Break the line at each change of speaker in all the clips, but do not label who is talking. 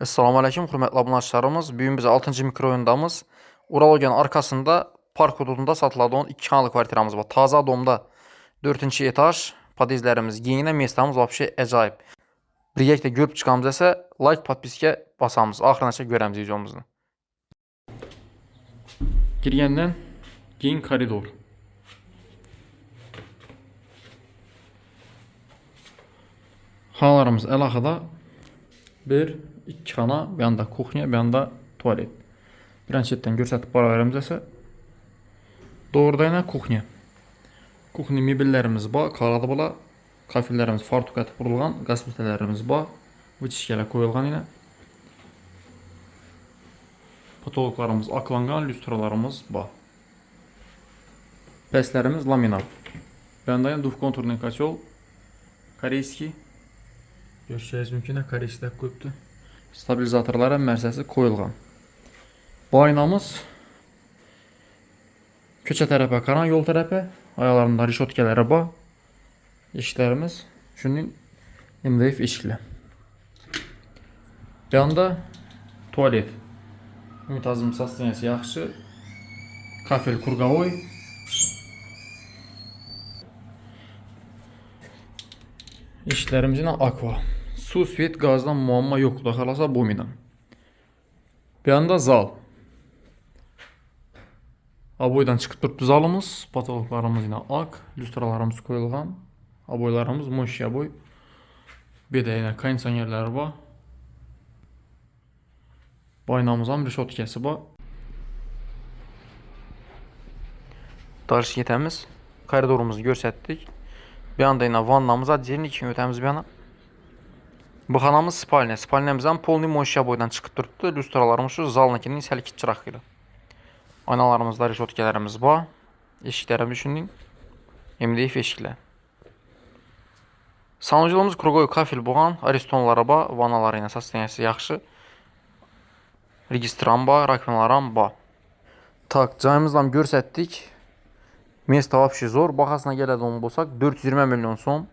Esselamu Aleyküm, hürmetli abundaşlarımız. Bugün biz 6. mikroyondamız. Urologiyanın arkasında park hududunda satılan 2 kanalı kvartiramız var. Taza domda 4. etaj, podizlərimiz, yeni mestamız vapşe acayip. Birlikte görüp çıxamız ise like, podpiske basamız. Axırına görəmiz videomuzu. Girgəndən giyin koridor. Xanalarımız əlaqədə bir, iki xana, bir yanda kuxnya, bir yanda tuvalet. Planşetdən göstərib para verəmizsə doğruda ilə kuxnya. Kuxnya mebellərimiz var, qaradı bula, kafillərimiz fartuq ətib vurulğan, qaz plitələrimiz var, vıçişkələ qoyulğan ilə. Patologlarımız aklanğan, lüstralarımız var. Pəslərimiz laminat. Bir yanda ilə duf konturlu kaçol, koreyski. Görüşəcəyiz mümkün, koreyski qoyubdur. Stabilizatorlara mərsəsi qoyulğan. Bu aynamız köçə tərəfə, qaran yol tərəfə, ayalarında rişotkələrə bax. Eşiklərimiz şunun MDF eşiklə. Yanında tuvalet. Ümidazım sastaniyası yaxşı. Kafel kurqavoy. Eşiklərimiz ilə aqua. Su, svet, qazdan muamma yoxdur. Xalasa bomidən. Bir yanda zal. Aboydan çıxıb durdu zalımız. Patologlarımız yine ak. Lüstralarımız koyulğan. Aboylarımız moş aboy. Bir de yine kondisionerləri var. Baynamızdan bir şotkəsi var. Darış yetəmiz. Koridorumuzu görsətdik. Bir anda yine vannamız var. Diğerini iki ötəmiz bir yana. Bu xanamız spalnya. Spalnyamızdan polni moş aboydan çıxıb durdu. Lüstralarımız şu zalınakinin səlikit çıraq ilə. Aynalarımızda rişotkələrimiz var. Eşiklərimiz düşündüyün MDF eşiklər. Sanuculuğumuz Krugoy kafel boğan, aristonlara var, vanaları ilə sastaniyası yaxşı. Registran var, rakvinalar var. Tak, cayımızdan görsətdik. Mesta vapşi zor. Baxasına gələdə onu bolsaq 420 milyon son.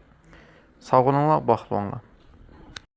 Sağ olunla, baxdı onunla.